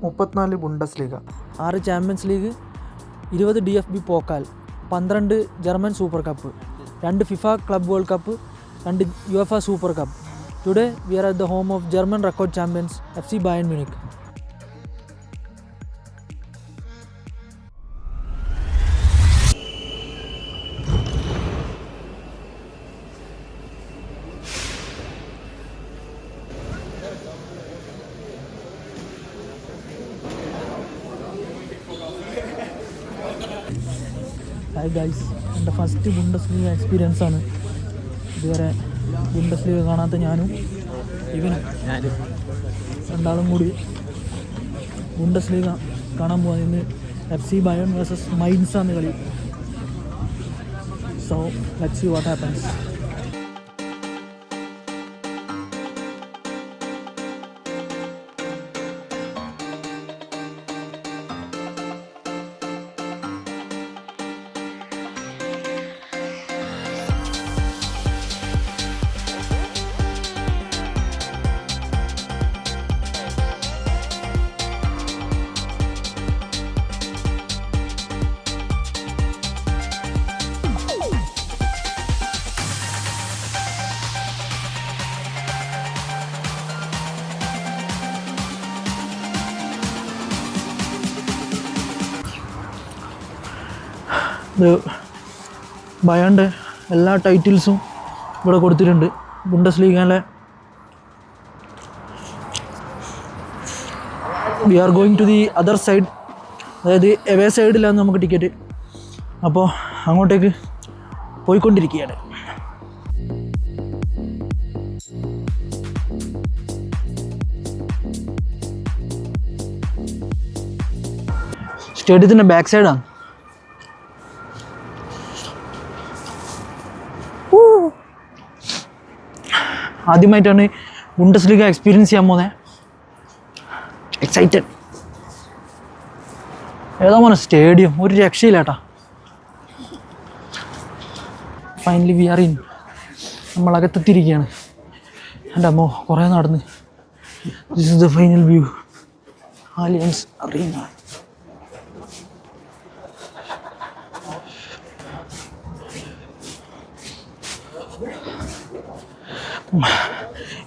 34 Bundesliga, 6 Champions League, 20 DFB Pokal, 12 German Super Cup, 2 FIFA Club World Cup, 2 UEFA Super Cup. Today we are at the home of German record champions FC Bayern Munich. Hi guys, എൻ്റെ first Bundesliga experience ആണ്. ഇതുവരെ ബുണ്ടസ് ലീഗ കാണാത്ത ഞാനും രണ്ടാളും കൂടി ബുണ്ടസ് ലീഗ കാണാൻ പോകാൻ. ഇന്ന് FC ബയേൺ വേഴ്സസ് മൈൻസ് ആണ് കളി. So let's see what happens. ഇത് ബയേണിൻ്റെ എല്ലാ ടൈറ്റിൽസും ഇവിടെ കൊടുത്തിട്ടുണ്ട്. ബുണ്ടസ് ലീഗയിലെ we are going to the other side, അതായത് എവേ സൈഡിലാണ് നമുക്ക് ടിക്കറ്റ്. അപ്പോൾ അങ്ങോട്ടേക്ക് പോയിക്കൊണ്ടിരിക്കുകയാണ്. സ്റ്റേഡിയത്തിൻ്റെ ബാക്ക് സൈഡാണ്. ആദ്യമായിട്ടാണ് ബുണ്ടസ് ലീഗ എക്സ്പീരിയൻസ് ചെയ്യാൻ പോകുന്നത്. എക്സൈറ്റഡ്. ഏതാ മോനെ സ്റ്റേഡിയം, ഒരു രക്ഷയില്ലാട്ടാ. Finally we are in. നമ്മളകത്തെത്തിയിരിക്കുകയാണ്. എൻ്റെ അമ്മോ, കുറേ നടന്ന്. This is the final view. Allianz Arena.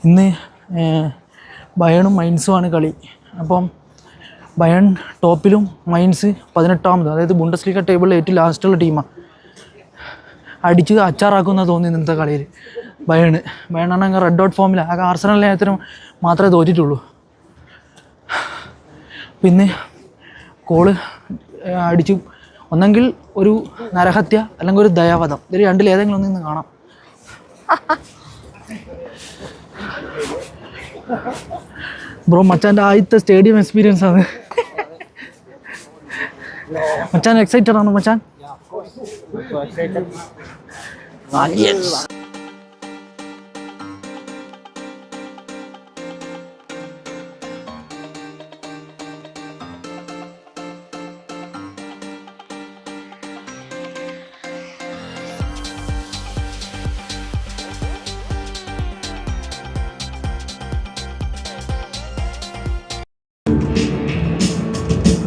ഇന്ന് ബയേണും മൈൻസുമാണ് കളി. അപ്പം ബയേൺ ടോപ്പിലും മൈൻസ് 18ാമത്, അതായത് ബുണ്ടസ് ലീഗ ടേബിളിൽ ഏറ്റവും ലാസ്റ്റുള്ള ടീമാണ്. അടിച്ച് അച്ചാറാക്കുമെന്നാണ് തോന്നിയത് ഇന്നത്തെ കളിയിൽ. ബയേണാണെങ്കിൽ റെഡ് ഡോട്ട് ഫോമിൽ ആകെ ആർസണലിനെ മാത്രമേ തോറ്റിട്ടുള്ളൂ. പിന്നെ ഗോള് അടിച്ചു, ഒന്നെങ്കിൽ ഒരു നരഹത്യ അല്ലെങ്കിൽ ഒരു ദയാവധം. ഇതിൽ രണ്ടിലേതെങ്കിലും ഒന്നിന്ന് കാണാം. ബ്രോ, മച്ചാൻ്റെ ആദ്യത്തെ സ്റ്റേഡിയം എക്സ്പീരിയൻസ് ആണ്. മച്ചാൻ എക്സൈറ്റഡ് ആണോ മച്ചാൻ?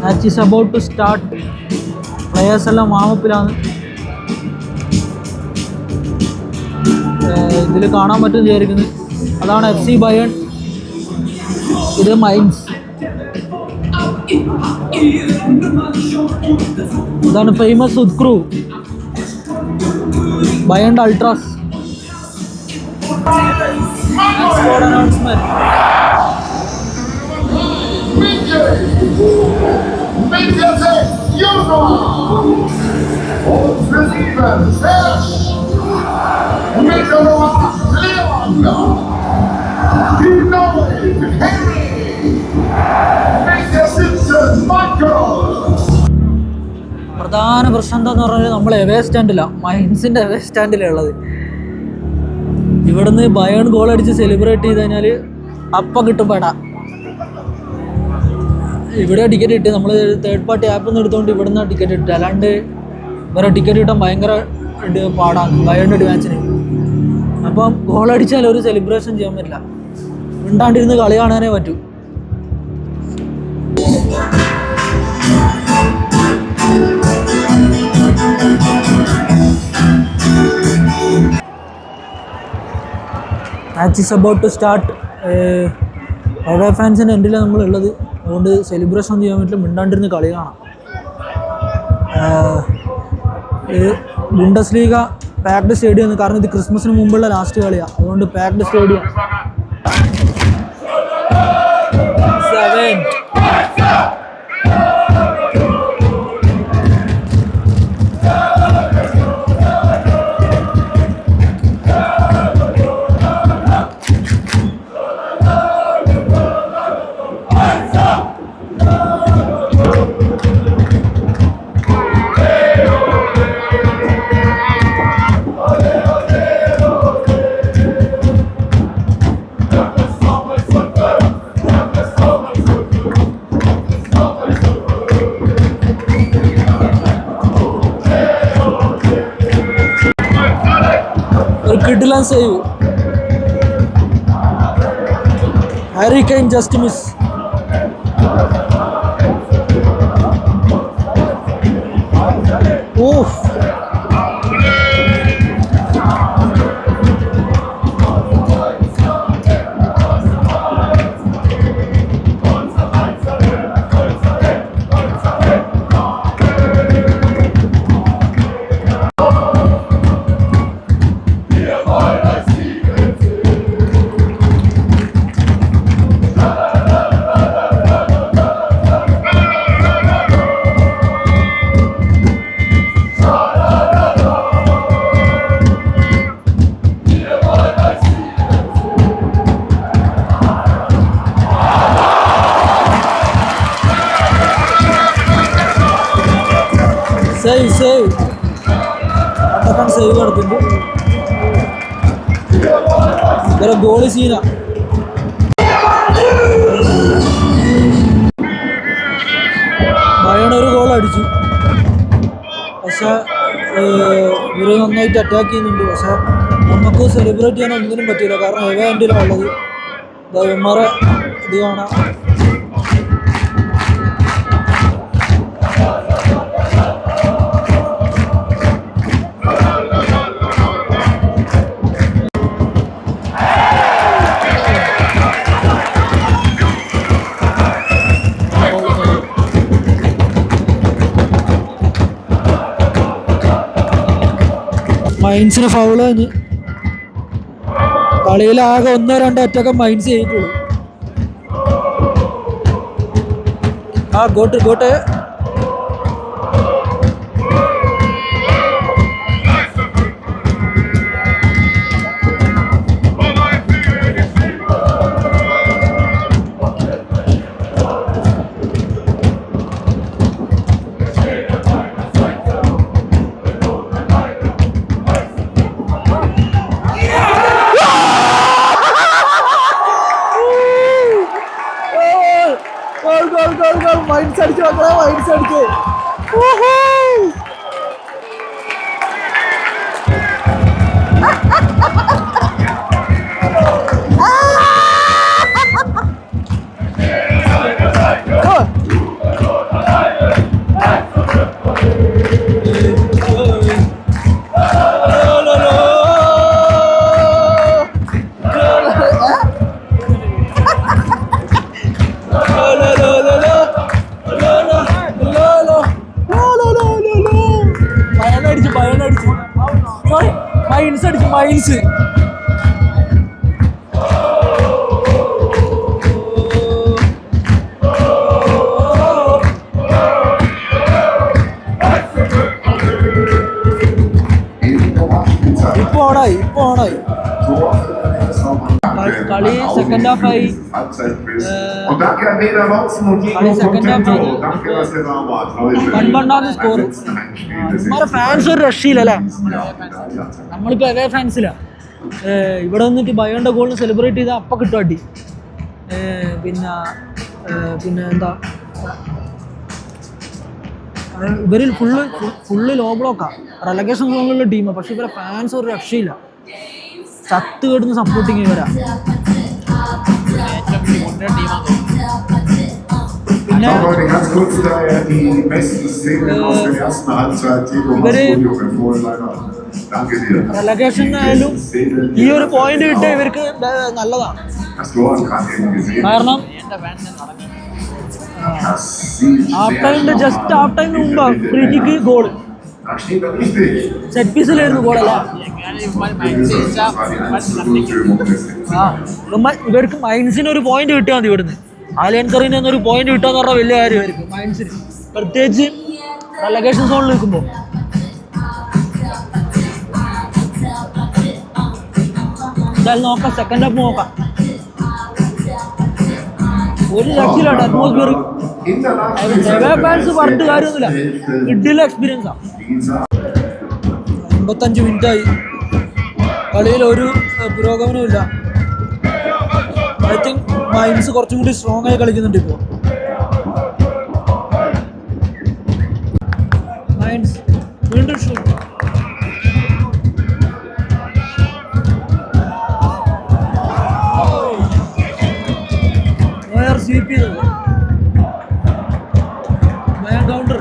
Match is about to start. Players എല്ലാം വാമപ്പിലാണ്. ഇതിൽ കാണാൻ പറ്റും വിചാരിക്കുന്നത്. അതാണ് FC ബയേൺ, ഇത് മൈൻസ്. ഇതാണ് ഫേമസ് ഉദ്ക്രൂ, ബയേണിൻ്റെ അൾട്രാസ്. Score announcement. പ്രധാന പ്രശ്നം എന്താന്ന് പറഞ്ഞാൽ നമ്മൾ എവേ സ്റ്റാൻഡിലാണ്, മൈൻസിൻ്റെ എവേ സ്റ്റാൻഡിലുള്ളത്. ഇവിടുന്ന് ബയേൺ ഗോൾ അടിച്ച് സെലിബ്രേറ്റ് ചെയ്ത് കഴിഞ്ഞാൽ അപ്പം കിട്ടും പെടാ. ഇവിടെ ടിക്കറ്റ് കിട്ടി, നമ്മൾ തേർഡ് പാർട്ടി ആപ്പിൽ നിന്ന് എടുത്തുകൊണ്ട് ഇവിടുന്ന് ടിക്കറ്റ് കിട്ടുക. അല്ലാണ്ട് വേറെ ടിക്കറ്റ് കിട്ടാൻ ഭയങ്കര പാടാണ് ബയേണിൻ്റെ മാച്ചിന്. അപ്പം ഗോളടിച്ചാൽ ഒരു സെലിബ്രേഷൻ ചെയ്യാൻ പറ്റില്ല, മിണ്ടാണ്ടിരുന്ന് കളി കാണാനേ പറ്റൂ. Match is about to start. Away ഫാൻസിൻ്റെ എൻഡിലാണ് നമ്മളുള്ളത്. അതുകൊണ്ട് സെലിബ്രേഷൻ ചെയ്യാൻ വേണ്ടിയിട്ട് മിണ്ടാണ്ടിരുന്ന് കളി കാണാം. ബുണ്ടസ്ലീഗ പാക്ഡ് സ്റ്റേഡിയം, കാരണം ഇത് ക്രിസ്മസിന് മുമ്പുള്ള ലാസ്റ്റ് കളിയാണ്. അതുകൊണ്ട് packed stadium. Kidilan save. Harry Kane just miss. Oof. Save. Attack save നടത്തുന്നു. വേറെ ഗോൾ സീന. ബയൺ ഒരു ഗോൾ അടിച്ചു. പക്ഷേ ഇവർ നന്നായിട്ട് അറ്റാക്ക് ചെയ്യുന്നുണ്ട്. പക്ഷേ നമുക്ക് സെലിബ്രേറ്റ് ചെയ്യാൻ ഒന്നിനും പറ്റില്ല, കാരണം എവേ എൻഡിലാണ് ഉള്ളത്. ഇവന്മാരെ ഇത് കാണാം. മൈൻസിന് ഫൗള് കഴിഞ്ഞ് കളിയിലാകെ 1-2 അറ്റൊക്കെ മൈൻസ് ചെയ്തിട്ടുള്ളൂ. ഗോട്ട് മൈൻസ് അടിച്ചു മക്കളെ, മൈൻസ് അടിച്ചു. മൈൻസ് ഇപ്പൊ ഓണായി കളി സെക്കൻഡ് ഹാഫ് ആയി. സ്കോർ. നമ്മുടെ ഫാൻസ് ഒരു രക്ഷയില്ലല്ലേ. നമ്മളിപ്പോ അതേ ഫാൻസിലാ. ഇവിടെ വന്നിട്ട് ബയോന്റെ ഗോളിന് സെലിബ്രേറ്റ് ചെയ്താൽ അപ്പം കിട്ടും അടി. പിന്നെ എന്താ ഇവരിൽ ഫുള്ള് ലോ ബ്ലോക്കാണ്, റെലഗേഷൻ സോണിലുള്ള ടീമാണ്. പക്ഷെ ഇവരെ ഫാൻസ് ഒരു രക്ഷയില്ല, ചത്ത് കേടുന്ന സപ്പോർട്ടിങ് ഇവരാ. പിന്നെ ഇവര് റെലഗേഷൻ ആയാലും ഈ ഒരു പോയിന്റ് കിട്ടിയ ഇവർക്ക് നല്ലതാണ്. കാരണം ജസ്റ്റ് ഹാഫ് ടൈമിന് മുമ്പ് ഫ്രീ കിക്ക് ഗോൾ, സെറ്റ് പീസിലായിരുന്നു ഗോളല്ല. ഇവർക്ക് മൈൻസിന് ഒരു പോയിന്റ് കിട്ടിയാൽ മതി ഇവിടുന്ന്. ആലിയൻസറിന് എന്നൊരു പോയിന്റ് കിട്ടുക എന്ന് പറഞ്ഞാൽ വലിയ കാര്യമായിരിക്കും മൈൻസിന്, പ്രത്യേകിച്ച് റെലഗേഷൻ സോണിൽ നിൽക്കുമ്പോൾ. എന്തായാലും നോക്കാം, സെക്കൻഡ് ഹാഫ് നോക്കാം. ഒരു രക്ഷയിലാണ് അറ്റ്മോസ്ഫിയർ. ഫാൻസ് പറഞ്ഞിട്ട് കാര്യമൊന്നുമില്ല, കിഡിലെ എക്സ്പീരിയൻസാണ്. 55 മിനിറ്റായി, കളിയിൽ ഒരു പുരോഗമനവും ഇല്ല. ഐ തിങ്ക് മൈൻസ് കുറച്ചും കൂടി സ്ട്രോങ് ആയി കളിക്കുന്നുണ്ട് ഇപ്പോൾ. മൈൻസ് വീണ്ടും ഷൂട്ട്. സ്വീപ്പ് ചെയ്തത് കൗണ്ടർ.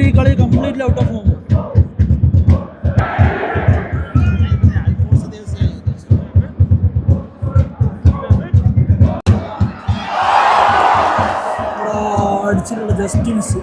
ഈ കളി കംപ്ലീറ്റ്ലി ഔട്ട് ഓഫ് ഫോം. അടിച്ചിട്ടുള്ള ജസ്റ്റിൻസ്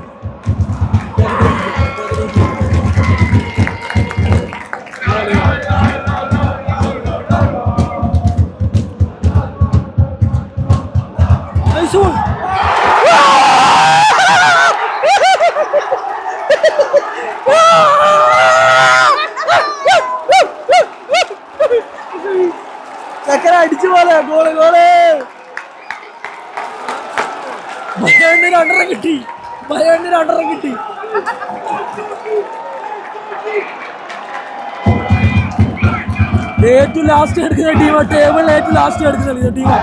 ചക്കര അടിച്ചു പോലെ ഗോള് ഗോള്. ഭയങ്കര രണ്ടര കിട്ടി, ഭയങ്കര രണ്ടര കിട്ടി. ഏറ്റവും ലാസ്റ്റ് എടുക്കുന്ന ടീമാ, ടേബിളിൽ ഏറ്റവും ലാസ്റ്റ് എടുക്കുന്ന ടീമാ.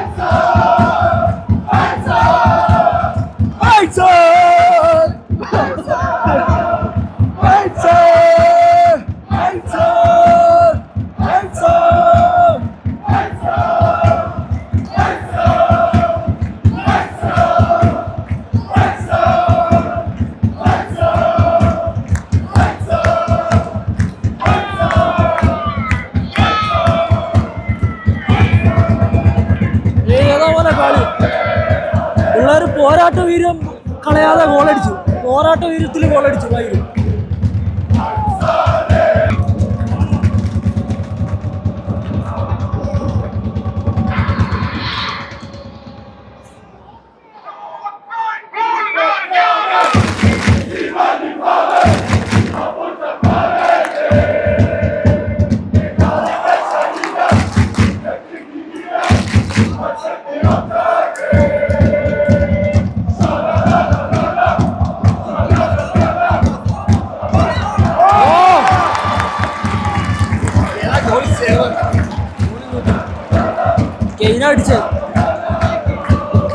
പിള്ളേർ പോരാട്ട വീര്യം കളയാതെ ഗോളടിച്ചു, പോരാട്ട വീര്യത്തിൽ ഗോളടിച്ചു. വൈകി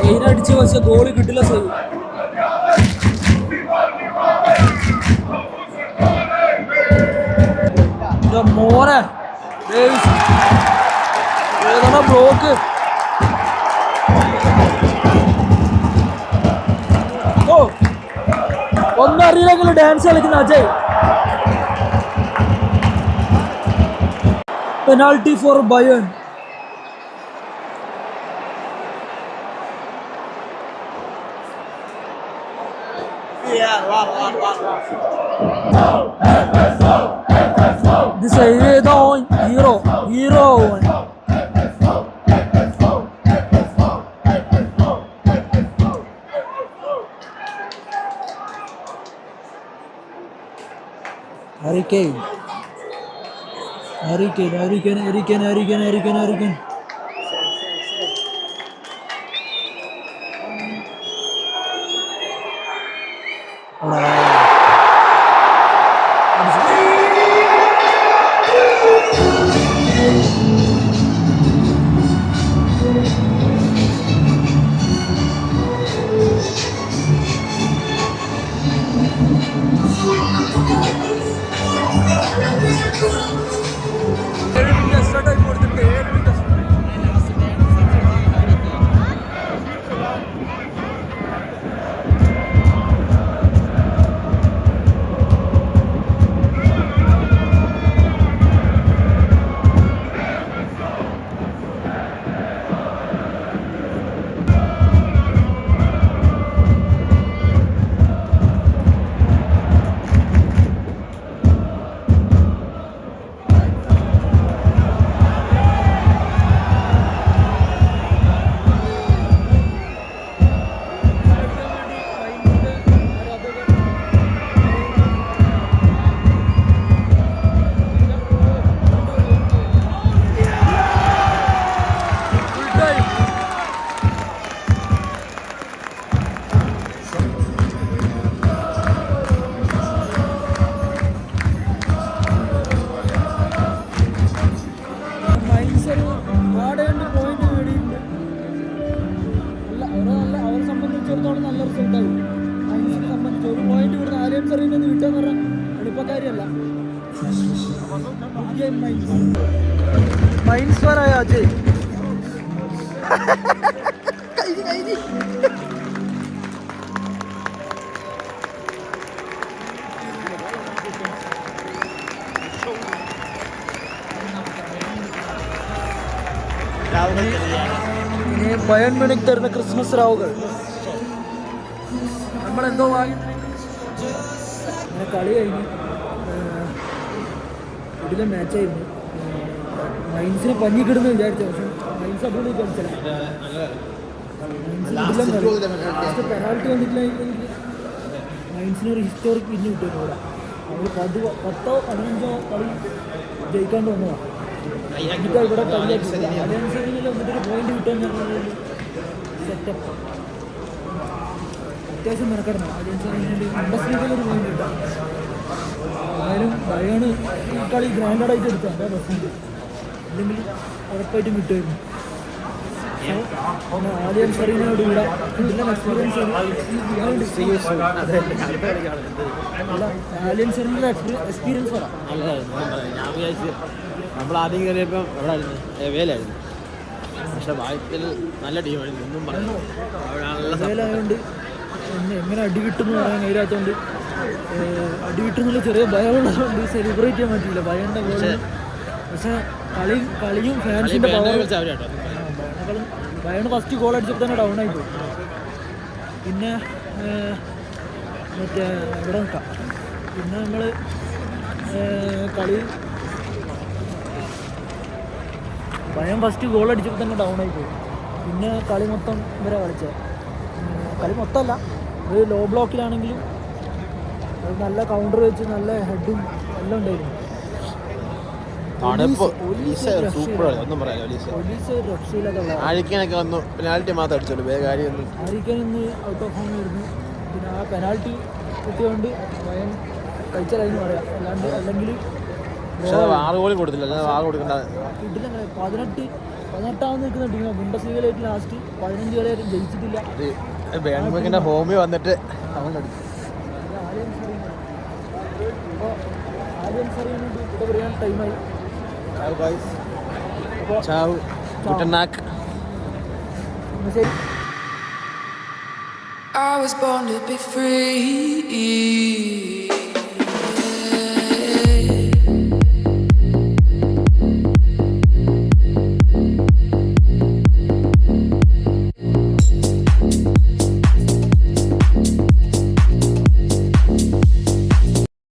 കെയിനടിച്ച് പക്ഷെ ഗോള് കിട്ടില്ല. സേവ് മോനെ ബ്ലോക്ക്. ഓ ഒന്നും അറിയില്ലെങ്കിലും ഡാൻസ് കളിക്കുന്ന Ajay. Penalty for Bayern. This is the hero. Harry Kane. റിസൾട്ടാവും. മൈൻസിനെ സംബന്ധിച്ച് ഒരു പോയിന്റ് ഇവിടുന്ന് ആലിയൻസ് അറീനയിൽ നിന്ന് കിട്ടുക എന്ന് പറഞ്ഞാൽ എളുപ്പക്കാരിയല്ല. മൈൻസ് പറയാ അജയ് ഇനി ബയൺ മ്യൂണിക്ക് തരുന്ന ക്രിസ്മസ് രാവുകൾ നമ്മളെന്തോ വാങ്ങി. അങ്ങനെ കളി കഴിഞ്ഞു. ഇതിലെ മാച്ചായിരുന്നു. മൈൻസിനെ പഞ്ഞിക്കിടുന്ന് വിചാരിച്ചു, പക്ഷെ മൈൻസ് അടിപൊളി കളിച്ചില്ല. പെനാൾട്ടി വന്നിട്ടില്ലെങ്കിൽ മൈൻസിനൊരു ഹിസ്റ്റോറിക് പിന്ന് കിട്ടുന്നു ഇവിടെ. അവർ 10-15 കളി ജയിക്കാണ്ട് വന്നതാണ്. എന്നിട്ട് ഇവിടെ കളിയാക്കില്ല. അലയൻസിൽ വന്നിട്ടൊരു പോയിന്റ് കിട്ടുമെന്ന് പറഞ്ഞാൽ സെറ്റപ്പ് അത്യാവശ്യം മെനക്കെടണം. അലയൻസിന് ബundesliga-യിൽ പോയിന്റ് കിട്ടാം. എന്തായാലും ബയേൺ ഈ കളി ഗ്രാൻഡായിട്ട് എടുക്കാം. എന്താ ബസ്സിൻ്റെ ഇല്ലെങ്കിൽ ഉറപ്പായിട്ടും കിട്ടുമായിരുന്നു. ആലിയൻസ് അറീനയോട് ഇവിടെ ഇതിൻ്റെ എക്സ്പീരിയൻസ് ആലിയൻസ് അറീനയുടെ എക്സ്പീരിയൻസ് പറയാം. ഞാൻ വിചാരിച്ചു നമ്മൾ ആദ്യം കയറിയപ്പം എവിടെ ആയിരുന്നു, വേലായിരുന്നു. പക്ഷെ ഭാഗ്യത്തിൽ നല്ല ടീമായിരുന്നു. ഒന്നും പറഞ്ഞു വേലായതുകൊണ്ട് എങ്ങനെ അടി കിട്ടുമെന്ന് പറയാൻ കഴിയാത്തതുകൊണ്ട് അടി കിട്ടുന്നുള്ള ചെറിയ ഭയമുള്ളതുകൊണ്ട് സെലിബ്രേറ്റ് ചെയ്യാൻ പറ്റില്ല ഭയൻ്റെ ഗോൾ. പക്ഷേ കളിയും ഫാൻസിൻ്റെ ബയൺ ഫസ്റ്റ് ഗോൾ അടിച്ചപ്പോൾ തന്നെ ഡൗൺ ആയിപ്പോയി. പിന്നെ മറ്റേ ഇവിടെ നിൽക്കാം. പിന്നെ നമ്മൾ കളി ബയൺ ഫസ്റ്റ് ഗോൾ അടിച്ചപ്പോൾ തന്നെ ഡൗൺ ആയിപ്പോയി. പിന്നെ കളി മൊത്തം ഇവരെ കളിച്ചത്. കളി മൊത്തമല്ല, ഒരു ലോ ബ്ലോക്കിലാണെങ്കിലും അത് നല്ല കൗണ്ടർ വെച്ച് നല്ല ഹെഡും എല്ലാം ഉണ്ടായിരുന്നു. പെനാൽറ്റി മാത്രം അടിച്ചോളൂ, ആരിക്കാനൊന്ന് ഔട്ട് ഓഫ് ഫോം ആയിരുന്നു. പിന്നെ ആ പെനാൽറ്റി കിട്ടിയതുകൊണ്ട് ഭയം കഴിച്ചാലായിരുന്നു പറയാം. അല്ലാണ്ട് അല്ലെങ്കിൽ 6 ഗോൾ കൊടുത്തില്ല. കിട്ടില്ല. 18 നിൽക്കുന്ന ടീമാണ്. ബundesliga-യിലേക്ക് ലാസ്റ്റ് 15 കളി ജയിച്ചിട്ടില്ല. ഹോമിൽ വന്നിട്ട് ആലിയൻസ് അറീനയോട് ഇവിടെ പറയാൻ ടൈമായി. I was born to be free.